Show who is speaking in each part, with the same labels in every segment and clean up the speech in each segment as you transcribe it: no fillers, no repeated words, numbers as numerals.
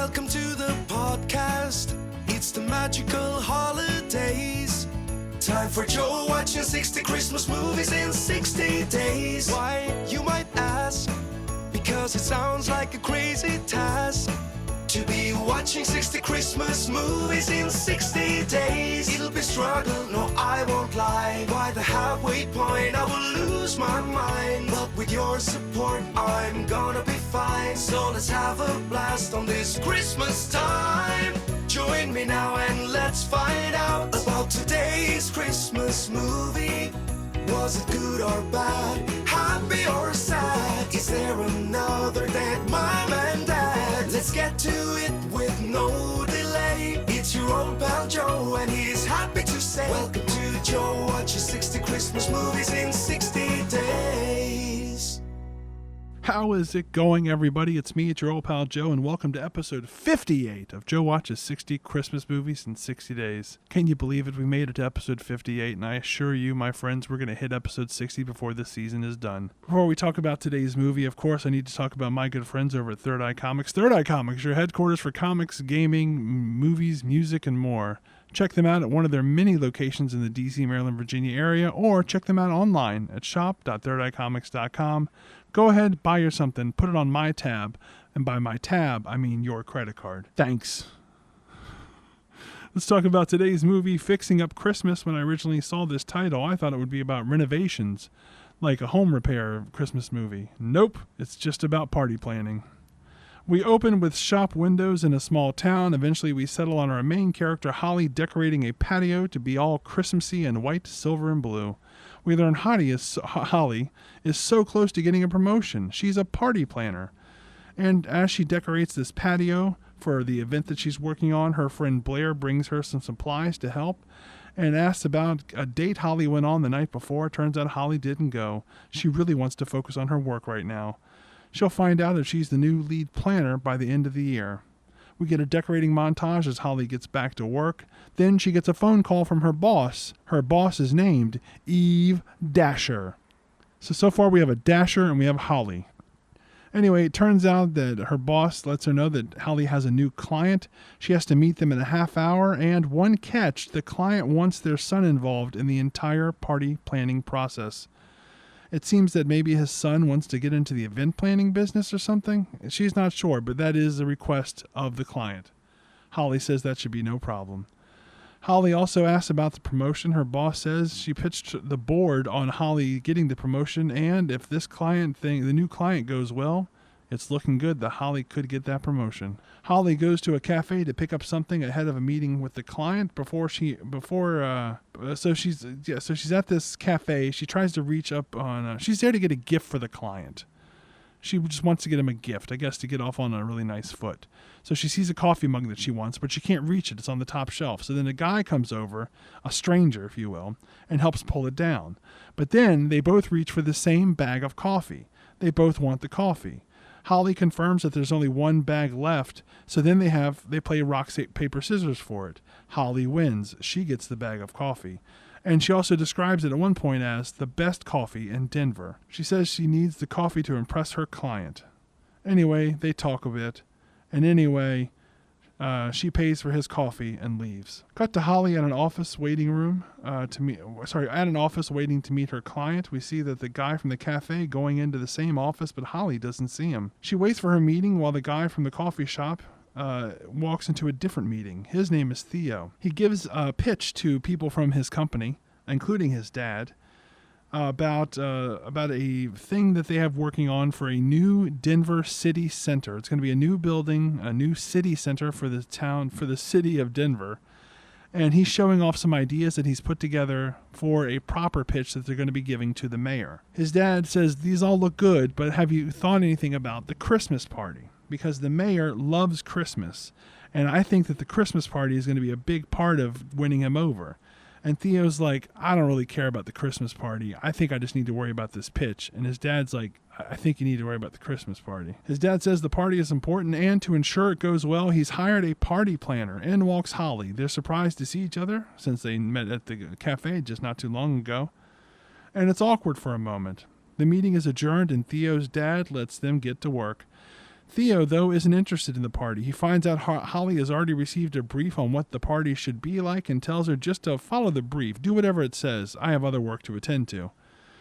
Speaker 1: Welcome to the podcast. It's the magical holidays. Time for Joe watching 60 Christmas movies in 60 days. Why, you might ask? Because it sounds like a crazy task to be watching 60 Christmas movies in 60 days. It'll be struggle, no I won't lie. By the halfway point I will lose my mind, but with your support I'm gonna be fine. So let's have a blast on this Christmas time. Join me now and let's find out about today's Christmas movie. Was it good or bad? Happy or sad? Is there another dead mom and dad? Let's get to it with no delay. It's your old pal Joe and he's happy to say welcome to Joe watches 60 Christmas movies in 60 days.
Speaker 2: How is it going, everybody? It's me, it's your old pal Joe, and welcome to episode 58 of Joe Watches 60 Christmas Movies in 60 Days. Can you believe it? We made it to episode 58, and I assure you, my friends, we're going to hit episode 60 before this season is done. Before we talk about today's movie, of course, I need to talk about my good friends over at Third Eye Comics. Third Eye Comics, your headquarters for comics, gaming, movies, music, and more. Check them out at one of their many locations in the DC, Maryland, Virginia area, or check them out online at shop.thirdeyecomics.com. Go ahead, buy your something, put it on my tab, and by my tab, I mean your credit card. Thanks. Let's talk about today's movie, Fixing Up Christmas. When I originally saw this title, I thought it would be about renovations, like a home repair Christmas movie. Nope, it's just about party planning. We open with shop windows in a small town. Eventually we settle on our main character, Holly, decorating a patio to be all Christmassy and white, silver, and blue. We learn Holly is so close to getting a promotion. She's a party planner. And as she decorates this patio for the event that she's working on, her friend Blair brings her some supplies to help and asks about a date Holly went on the night before. Turns out Holly didn't go. She really wants to focus on her work right now. She'll find out if she's the new lead planner by the end of the year. We get a decorating montage as Holly gets back to work. Then she gets a phone call from her boss. Her boss is named Eve Dasher. So far we have a Dasher and we have Holly. Anyway, it turns out that her boss lets her know that Holly has a new client. She has to meet them in a half hour, and one catch, the client wants their son involved in the entire party planning process. It seems that maybe his son wants to get into the event planning business or something. She's not sure, but that is a request of the client. Holly says that should be no problem. Holly also asks about the promotion. Her boss says she pitched the board on Holly getting the promotion, and if this client thing, the new client goes well, it's looking good that Holly could get that promotion. Holly goes to a cafe to pick up something ahead of a meeting with the client so she's at this cafe. She tries to reach up on, she's there to get a gift for the client. She just wants to get him a gift, I guess, to get off on a really nice foot. So she sees a coffee mug that she wants, but she can't reach it. It's on the top shelf. So then a guy comes over, a stranger, if you will, and helps pull it down. But then they both reach for the same bag of coffee. They both want the coffee. Holly confirms that there's only one bag left, so then they play rock, paper, scissors for it. Holly wins. She gets the bag of coffee. And she also describes it at one point as the best coffee in Denver. She says she needs the coffee to impress her client. Anyway, they talk a bit. And anyway, she pays for his coffee and leaves. Cut to Holly at an office waiting to meet her client. We see that the guy from the cafe going into the same office, but Holly doesn't see him. She waits for her meeting while the guy from the coffee shop walks into a different meeting. His name is Theo. He gives a pitch to people from his company, including his dad, about a thing that they have working on for a new Denver city center. It's going to be a new building, a new city center for the city of Denver. And he's showing off some ideas that he's put together for a proper pitch that they're going to be giving to the mayor. His dad says, these all look good, but have you thought anything about the Christmas party? Because the mayor loves Christmas. And I think that the Christmas party is going to be a big part of winning him over. And Theo's like, I don't really care about the Christmas party. I think I just need to worry about this pitch. And his dad's like, I think you need to worry about the Christmas party. His dad says the party is important, and to ensure it goes well, he's hired a party planner. In walks Holly. They're surprised to see each other since they met at the cafe just not too long ago. And it's awkward for a moment. The meeting is adjourned, and Theo's dad lets them get to work. Theo, though, isn't interested in the party. He finds out Holly has already received a brief on what the party should be like and tells her just to follow the brief, do whatever it says. I have other work to attend to.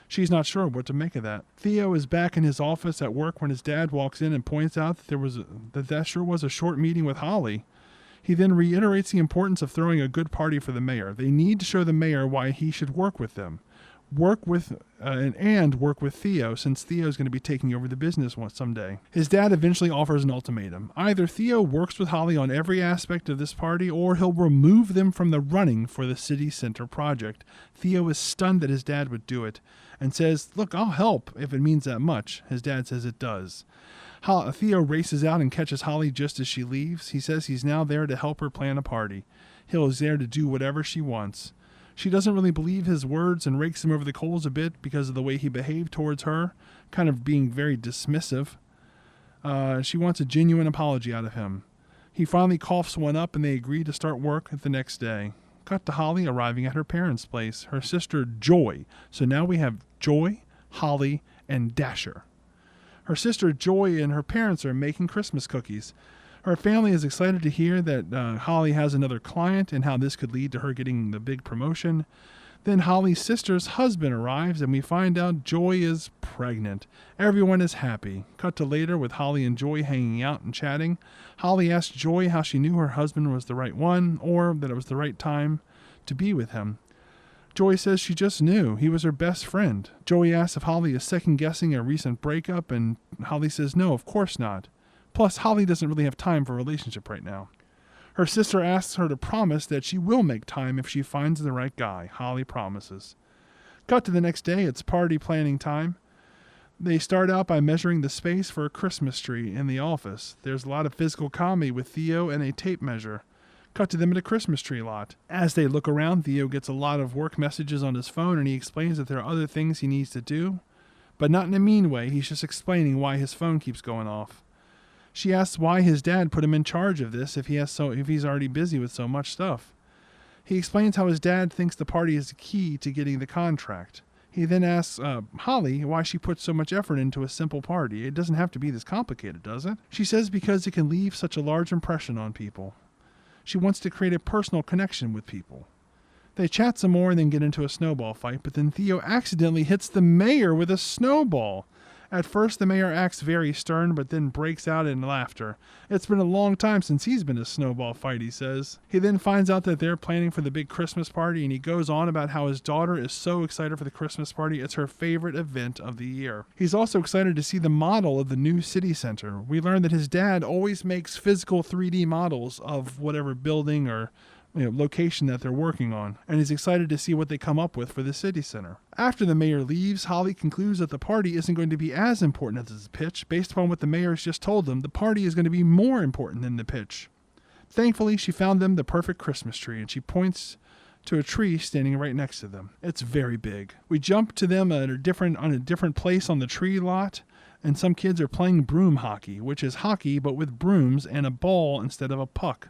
Speaker 2: She's not sure what to make of that. Theo is back in his office at work when his dad walks in and points out that that sure was a short meeting with Holly. He then reiterates the importance of throwing a good party for the mayor. They need to show the mayor why he should work with them. Work with Theo, since Theo is going to be taking over the business someday. His dad eventually offers an ultimatum. Either Theo works with Holly on every aspect of this party, or he'll remove them from the running for the city center project. Theo is stunned that his dad would do it, and says, "Look, I'll help if it means that much." His dad says it does. Theo races out and catches Holly just as she leaves. He says he's now there to help her plan a party. He is there to do whatever she wants. She doesn't really believe his words and rakes him over the coals a bit because of the way he behaved towards her, kind of being very dismissive. She wants a genuine apology out of him. He finally coughs one up and they agree to start work the next day. Cut to Holly arriving at her parents' place, her sister Joy. So now we have Joy, Holly, and Dasher. Her sister Joy and her parents are making Christmas cookies. Her family is excited to hear that Holly has another client and how this could lead to her getting the big promotion. Then Holly's sister's husband arrives and we find out Joy is pregnant. Everyone is happy. Cut to later with Holly and Joy hanging out and chatting. Holly asks Joy how she knew her husband was the right one, or that it was the right time to be with him. Joy says she just knew. He was her best friend. Joy asks if Holly is second-guessing a recent breakup, and Holly says no, of course not. Plus, Holly doesn't really have time for a relationship right now. Her sister asks her to promise that she will make time if she finds the right guy. Holly promises. Cut to the next day. It's party planning time. They start out by measuring the space for a Christmas tree in the office. There's a lot of physical comedy with Theo and a tape measure. Cut to them at a Christmas tree lot. As they look around, Theo gets a lot of work messages on his phone and he explains that there are other things he needs to do, but not in a mean way. He's just explaining why his phone keeps going off. She asks why his dad put him in charge of this if he's already busy with so much stuff. He explains how his dad thinks the party is the key to getting the contract. He then asks Holly why she puts so much effort into a simple party. It doesn't have to be this complicated, does it? She says because it can leave such a large impression on people. She wants to create a personal connection with people. They chat some more and then get into a snowball fight, but then Theo accidentally hits the mayor with a snowball. At first, the mayor acts very stern, but then breaks out in laughter. It's been a long time since he's been in a snowball fight, he says. He then finds out that they're planning for the big Christmas party, and he goes on about how his daughter is so excited for the Christmas party. It's her favorite event of the year. He's also excited to see the model of the new city center. We learn that his dad always makes physical 3D models of whatever building or location that they're working on, and he's excited to see what they come up with for the city center. After the mayor leaves, Holly concludes that the party isn't going to be as important as the pitch. Based upon what the mayor has just told them, the party is going to be more important than the pitch. Thankfully, she found them the perfect Christmas tree, and she points to a tree standing right next to them. It's very big. We jump to them on a different place on the tree lot, and some kids are playing broom hockey, which is hockey but with brooms and a ball instead of a puck.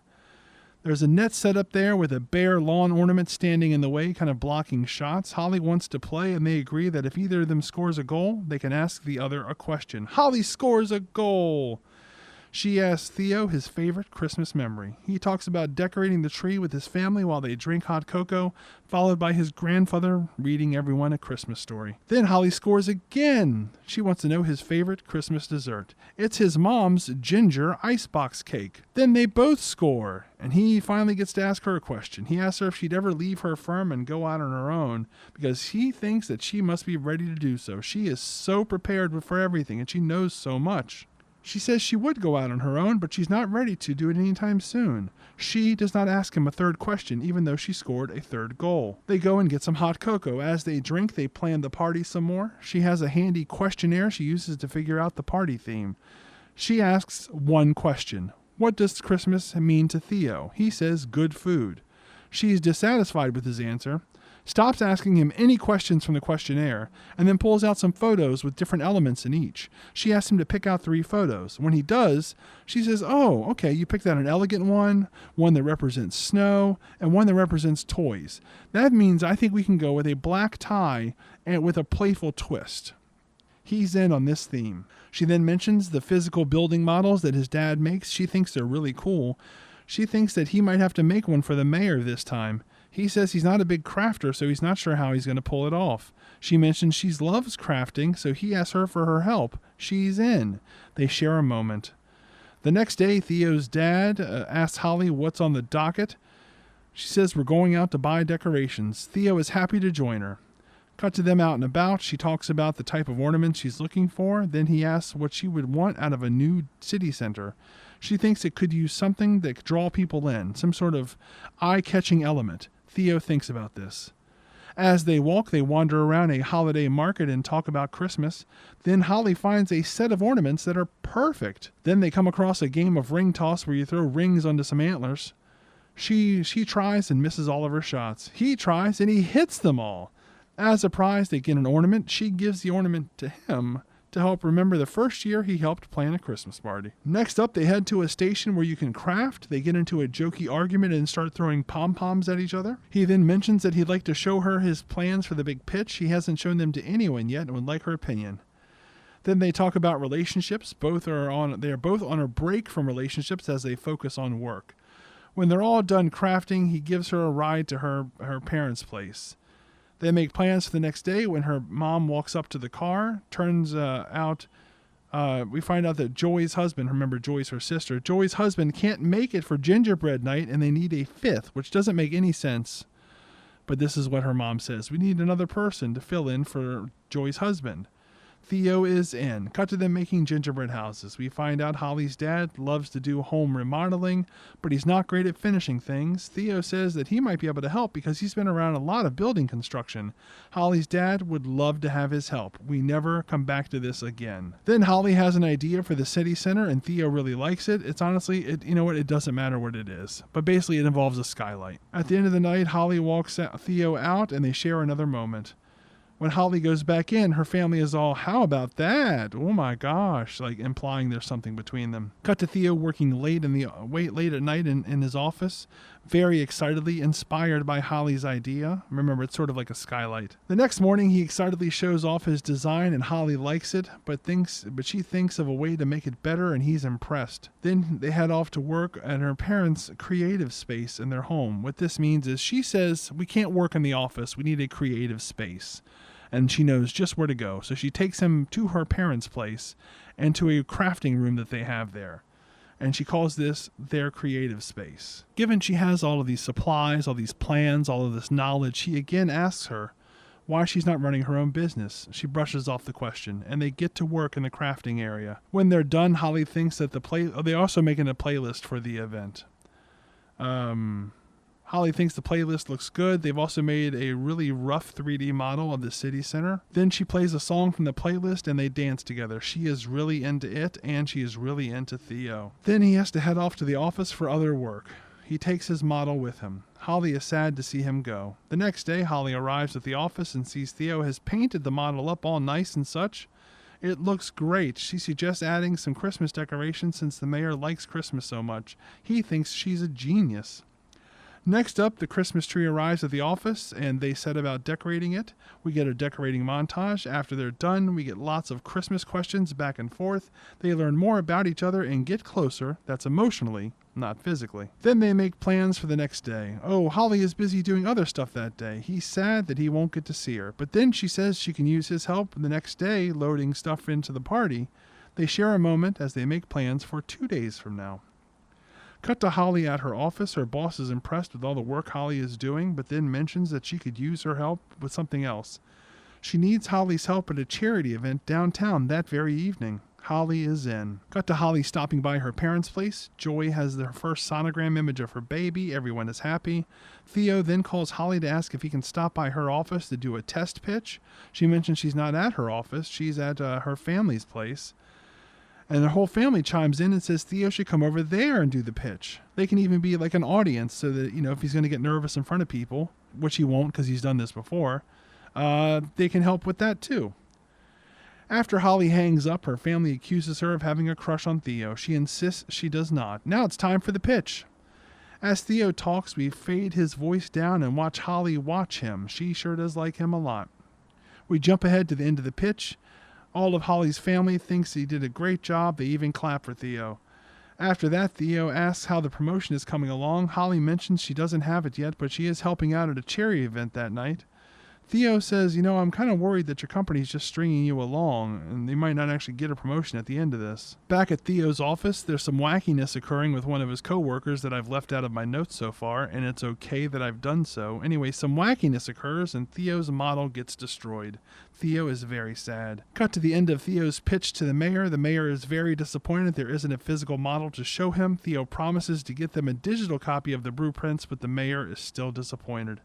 Speaker 2: There's a net set up there with a bare lawn ornament standing in the way, kind of blocking shots. Holly wants to play, and they agree that if either of them scores a goal, they can ask the other a question. Holly scores a goal! She asks Theo his favorite Christmas memory. He talks about decorating the tree with his family while they drink hot cocoa, followed by his grandfather reading everyone a Christmas story. Then Holly scores again. She wants to know his favorite Christmas dessert. It's his mom's ginger icebox cake. Then they both score, and he finally gets to ask her a question. He asks her if she'd ever leave her firm and go out on her own, because he thinks that she must be ready to do so. She is so prepared for everything, and she knows so much. She says she would go out on her own, but she's not ready to do it anytime soon. She does not ask him a third question, even though she scored a third goal. They go and get some hot cocoa. As they drink, they plan the party some more. She has a handy questionnaire she uses to figure out the party theme. She asks one question. What does Christmas mean to Theo? He says good food. She's dissatisfied with his answer, stops asking him any questions from the questionnaire, and then pulls out some photos with different elements in each. She asks him to pick out 3 photos. When he does, she says, "Oh, okay, you picked out an elegant one that represents snow, and one that represents toys. That means I think we can go with a black tie and with a playful twist." He's in on this theme. She then mentions the physical building models that his dad makes. She thinks they're really cool. She thinks that he might have to make one for the mayor this time. He says he's not a big crafter, so he's not sure how he's going to pull it off. She mentions she loves crafting, so he asks her for her help. She's in. They share a moment. The next day, Theo's dad asks Holly what's on the docket. She says we're going out to buy decorations. Theo is happy to join her. Cut to them out and about. She talks about the type of ornaments she's looking for. Then he asks what she would want out of a new city center. She thinks it could use something that could draw people in, some sort of eye-catching element. Theo thinks about this. As they walk, they wander around a holiday market and talk about Christmas. Then Holly finds a set of ornaments that are perfect. Then they come across a game of ring toss where you throw rings onto some antlers. She tries and misses all of her shots. He tries and he hits them all. As a prize, they get an ornament. She gives the ornament to him to help remember the first year he helped plan a Christmas party. Next up, they head to a station where you can craft. They get into a jokey argument and start throwing pom-poms at each other. He then mentions that he'd like to show her his plans for the big pitch. He hasn't shown them to anyone yet and would like her opinion. Then they talk about relationships. They are both on a break from relationships as they focus on work. When they're all done crafting, he gives her a ride to her parents' place. They make plans for the next day. When her mom walks up to the car, we find out that Joy's husband, remember Joy's her sister, Joy's husband can't make it for gingerbread night and they need a fifth, which doesn't make any sense. But this is what her mom says. We need another person to fill in for Joy's husband. Theo is in. Cut to them making gingerbread houses. We find out Holly's dad loves to do home remodeling, but he's not great at finishing things. Theo says that he might be able to help because he's been around a lot of building construction. Holly's dad would love to have his help. We never come back to this again. Then Holly has an idea for the city center, and Theo really likes it. It's honestly, it doesn't matter what it is. But basically it involves a skylight. At the end of the night, Holly walks Theo out, and they share another moment. When Holly goes back in, her family is all, how about that? Oh my gosh, like implying there's something between them. Cut to Theo working late at night in his office, very excitedly, inspired by Holly's idea. Remember, it's sort of like a skylight. The next morning, he excitedly shows off his design, and Holly likes it, but she thinks of a way to make it better, and he's impressed. Then they head off to work at her parents' creative space in their home. What this means is she says, we can't work in the office, we need a creative space. And she knows just where to go. So she takes him to her parents' place and to a crafting room that they have there. And she calls this their creative space. Given she has all of these supplies, all these plans, all of this knowledge, he again asks her why she's not running her own business. She brushes off the question, and they get to work in the crafting area. When they're done, Holly thinks that they're also making a playlist for the event. Holly thinks the playlist looks good. They've also made a really rough 3D model of the city center. Then she plays a song from the playlist and they dance together. She is really into it and she is really into Theo. Then he has to head off to the office for other work. He takes his model with him. Holly is sad to see him go. The next day, Holly arrives at the office and sees Theo has painted the model up all nice and such. It looks great. She suggests adding some Christmas decorations since the mayor likes Christmas so much. He thinks she's a genius. Next up, the Christmas tree arrives at the office, and they set about decorating it. We get a decorating montage. After they're done, we get lots of Christmas questions back and forth. They learn more about each other and get closer. That's emotionally, not physically. Then they make plans for the next day. Oh, Holly is busy doing other stuff that day. He's sad that he won't get to see her. But then she says she can use his help the next day loading stuff into the party. They share a moment as they make plans for 2 days from now. Cut to Holly at her office. Her boss is impressed with all the work Holly is doing, but then mentions that she could use her help with something else. She needs Holly's help at a charity event downtown that very evening. Holly is in. Cut to Holly stopping by her parents' place. Joy has their first sonogram image of her baby. Everyone is happy. Theo then calls Holly to ask if he can stop by her office to do a test pitch. She mentions she's not at her office. She's at her family's place. And the whole family chimes in and says Theo should come over there and do the pitch. They can even be like an audience so that, if he's going to get nervous in front of people, which he won't because he's done this before, they can help with that too. After Holly hangs up, her family accuses her of having a crush on Theo. She insists she does not. Now it's time for the pitch. As Theo talks, we fade his voice down and watch Holly watch him. She sure does like him a lot. We jump ahead to the end of the pitch. All of Holly's family thinks he did a great job. They even clap for Theo. After that, Theo asks how the promotion is coming along. Holly mentions she doesn't have it yet, but she is helping out at a charity event that night. Theo says, I'm kind of worried that your company's just stringing you along, and they might not actually get a promotion at the end of this. Back at Theo's office, there's some wackiness occurring with one of his co-workers that I've left out of my notes so far, and it's okay that I've done so. Anyway, some wackiness occurs, and Theo's model gets destroyed. Theo is very sad. Cut to the end of Theo's pitch to the mayor. The mayor is very disappointed there isn't a physical model to show him. Theo promises to get them a digital copy of the blueprints, but the mayor is still disappointed.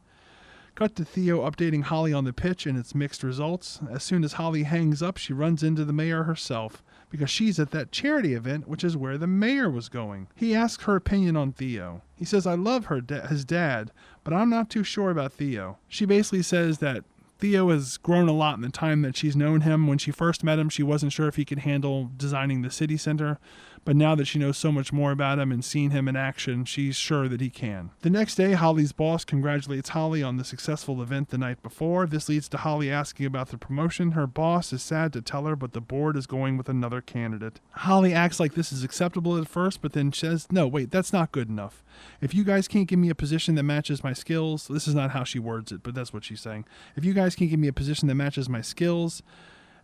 Speaker 2: Cut to Theo updating Holly on the pitch and its mixed results. As soon as Holly hangs up, she runs into the mayor herself because she's at that charity event, which is where the mayor was going. He asks her opinion on Theo. He says, I love his dad, but I'm not too sure about Theo. She basically says that Theo has grown a lot in the time that she's known him. When she first met him, she wasn't sure if he could handle designing the city center, but now that she knows so much more about him and seen him in action, she's sure that he can. The next day, Holly's boss congratulates Holly on the successful event the night before. This leads to Holly asking about the promotion. Her boss is sad to tell her, but the board is going with another candidate. Holly acts like this is acceptable at first, but then says, no, wait, that's not good enough. If you guys can't give me a position that matches my skills, this is not how she words it, but that's what she's saying. If you guys can't give me a position that matches my skills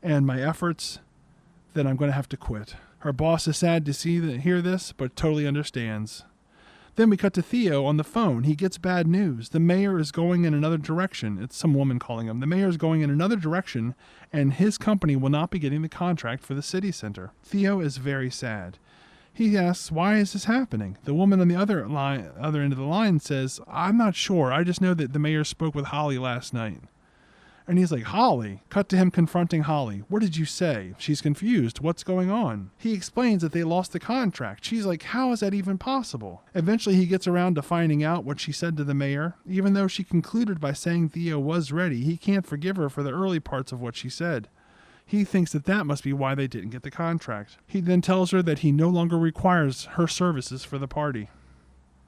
Speaker 2: and my efforts, then I'm going to have to quit. Her boss is sad to hear this, but totally understands. Then we cut to Theo on the phone. He gets bad news. The mayor is going in another direction. It's some woman calling him. The mayor is going in another direction, and his company will not be getting the contract for the city center. Theo is very sad. He asks, why is this happening? The woman on the other end of the line says, I'm not sure. I just know that the mayor spoke with Holly last night. And he's like, Holly? Cut to him confronting Holly. What did you say? She's confused. What's going on? He explains that they lost the contract. She's like, how is that even possible? Eventually he gets around to finding out what she said to the mayor. Even though she concluded by saying Theo was ready, he can't forgive her for the early parts of what she said. He thinks that must be why they didn't get the contract. He then tells her that he no longer requires her services for the party.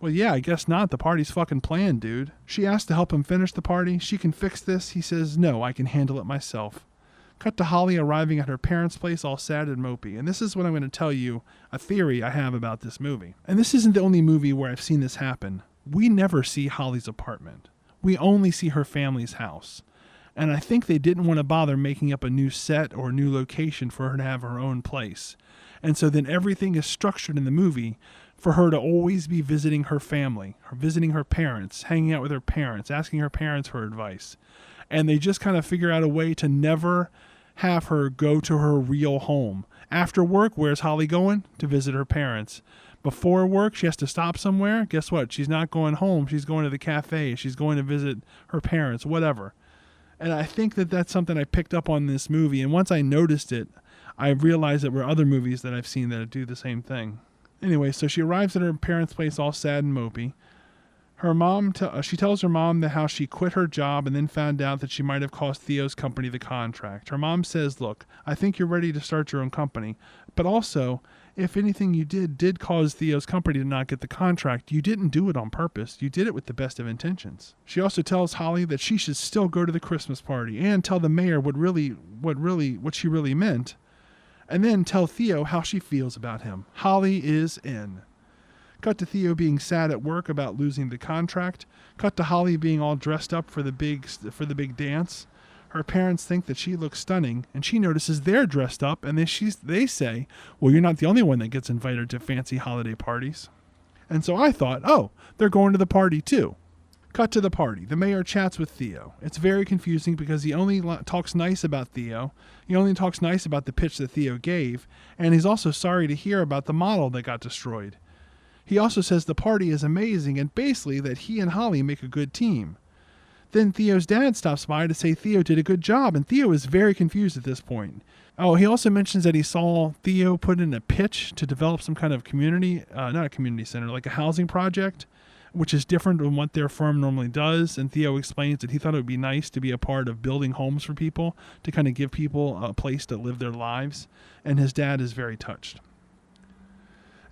Speaker 2: Well, yeah, I guess not. The party's fucking planned, dude. She asks to help him finish the party. She can fix this. He says, no, I can handle it myself. Cut to Holly arriving at her parents' place all sad and mopey. And this is what I'm going to tell you, a theory I have about this movie. And this isn't the only movie where I've seen this happen. We never see Holly's apartment. We only see her family's house. And I think they didn't want to bother making up a new set or a new location for her to have her own place. And so then everything is structured in the movie for her to always be visiting her family, or visiting her parents, hanging out with her parents, asking her parents for advice. And they just kind of figure out a way to never have her go to her real home. After work, where's Holly going? To visit her parents. Before work, she has to stop somewhere. Guess what? She's not going home. She's going to the cafe. She's going to visit her parents, whatever. And I think that that's something I picked up on this movie. And once I noticed it, I realized that there were other movies that I've seen that do the same thing. Anyway, so she arrives at her parents' place all sad and mopey. Her mom, she tells her mom that how she quit her job and then found out that she might have cost Theo's company the contract. Her mom says, look, I think you're ready to start your own company. But also, if anything you did cause Theo's company to not get the contract, you didn't do it on purpose. You did it with the best of intentions. She also tells Holly that she should still go to the Christmas party and tell the mayor what she really meant. And then tell Theo how she feels about him. Holly is in. Cut to Theo being sad at work about losing the contract. Cut to Holly being all dressed up for the big dance. Her parents think that she looks stunning, and she notices they're dressed up, and they say, well, you're not the only one that gets invited to fancy holiday parties. And so I thought, oh, they're going to the party too. Cut to the party. The mayor chats with Theo. It's very confusing because he only talks nice about Theo. He only talks nice about the pitch that Theo gave, and he's also sorry to hear about the model that got destroyed. He also says the party is amazing and basically that he and Holly make a good team. Then Theo's dad stops by to say Theo did a good job, and Theo is very confused at this point. Oh, he also mentions that he saw Theo put in a pitch to develop some kind of community, not a community center, like a housing project, which is different than what their firm normally does. And Theo explains that he thought it would be nice to be a part of building homes for people, to kind of give people a place to live their lives. And his dad is very touched.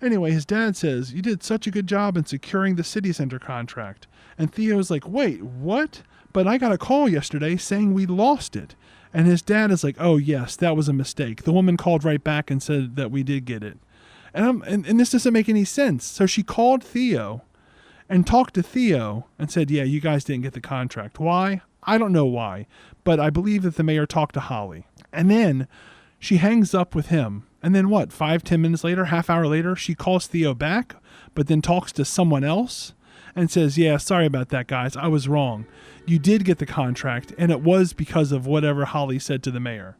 Speaker 2: Anyway, his dad says, you did such a good job in securing the city center contract. And Theo's like, wait, what? But I got a call yesterday saying we lost it. And his dad is like, oh, yes, that was a mistake. The woman called right back and said that we did get it. And this doesn't make any sense. So she called Theo and talked to Theo and said, yeah, you guys didn't get the contract. Why? I don't know why, but I believe that the mayor talked to Holly. And then she hangs up with him. And then what, 5-10 minutes later, half hour later, she calls Theo back, but then talks to someone else and says, yeah, sorry about that, guys. I was wrong. You did get the contract, and it was because of whatever Holly said to the mayor.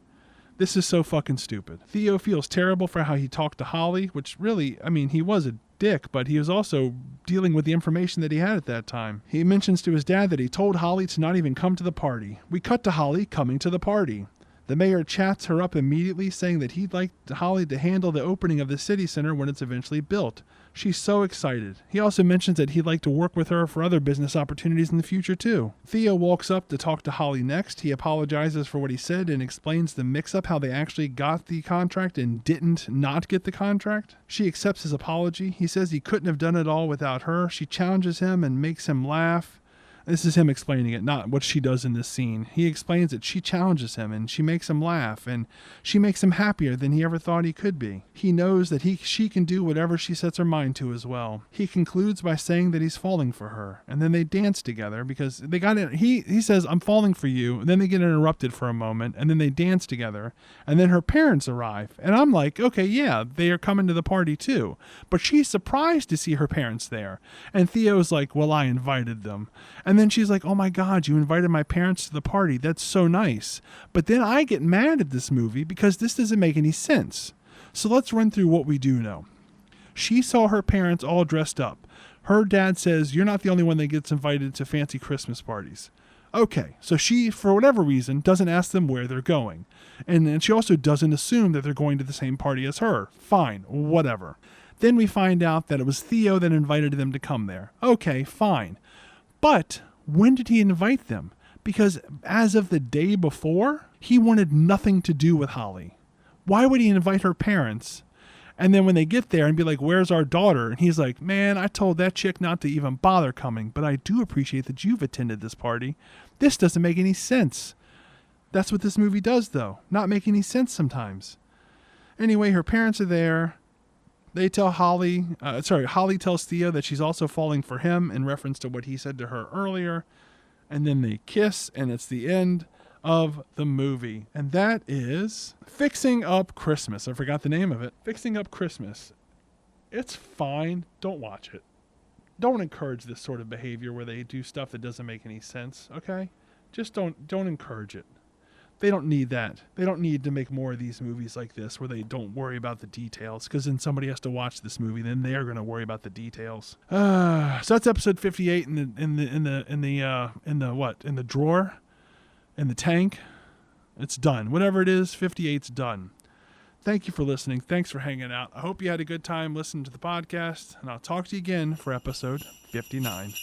Speaker 2: This is so fucking stupid. Theo feels terrible for how he talked to Holly, which really, I mean, he was a dick, but he was also dealing with the information that he had at that time. He mentions to his dad that he told Holly to not even come to the party. We cut to Holly coming to the party. The mayor chats her up immediately, saying that he'd like Holly to handle the opening of the city center when it's eventually built. She's so excited. He also mentions that he'd like to work with her for other business opportunities in the future too. Theo walks up to talk to Holly next. He apologizes for what he said and explains the mix-up, how they actually got the contract and didn't not get the contract. She accepts his apology. He says he couldn't have done it all without her. She challenges him and makes him laugh. This is him explaining it, not what she does in this scene. He explains that she challenges him and she makes him laugh and she makes him happier than he ever thought he could be. He knows that she can do whatever she sets her mind to as well. He concludes by saying that he's falling for her, and then they dance together because they got it. He says, I'm falling for you, and then they get interrupted for a moment, and then they dance together, and then her parents arrive. And I'm like, okay, yeah, they are coming to the party too. But she's surprised to see her parents there. And Theo's like, well, I invited them. And then she's like, oh my God, you invited my parents to the party. That's so nice. But then I get mad at this movie because this doesn't make any sense. So let's run through what we do know. She saw her parents all dressed up. Her dad says, you're not the only one that gets invited to fancy Christmas parties. Okay, so she, for whatever reason, doesn't ask them where they're going. And she also doesn't assume that they're going to the same party as her. Fine, whatever. Then we find out that it was Theo that invited them to come there. Okay, fine. But when did he invite them? Because as of the day before, he wanted nothing to do with Holly. Why would he invite her parents? And then when they get there and be like, where's our daughter? And he's like, man, I told that chick not to even bother coming, but I do appreciate that you've attended this party. This doesn't make any sense. That's what this movie does, though. Not make any sense sometimes. Anyway, her parents are there. They tell Holly tells Theo that she's also falling for him in reference to what he said to her earlier. And then they kiss, and it's the end of the movie. And that is Fixing Up Christmas. I forgot the name of it. Fixing Up Christmas. It's fine. Don't watch it. Don't encourage this sort of behavior where they do stuff that doesn't make any sense, okay? Just don't encourage it. They don't need that. They don't need to make more of these movies like this where they don't worry about the details, because then somebody has to watch this movie, then they're going to worry about the details. So that's episode 58 in the drawer, in the tank. It's done. Whatever it is, 58's done. Thank you for listening. Thanks for hanging out. I hope you had a good time listening to the podcast, and I'll talk to you again for episode 59.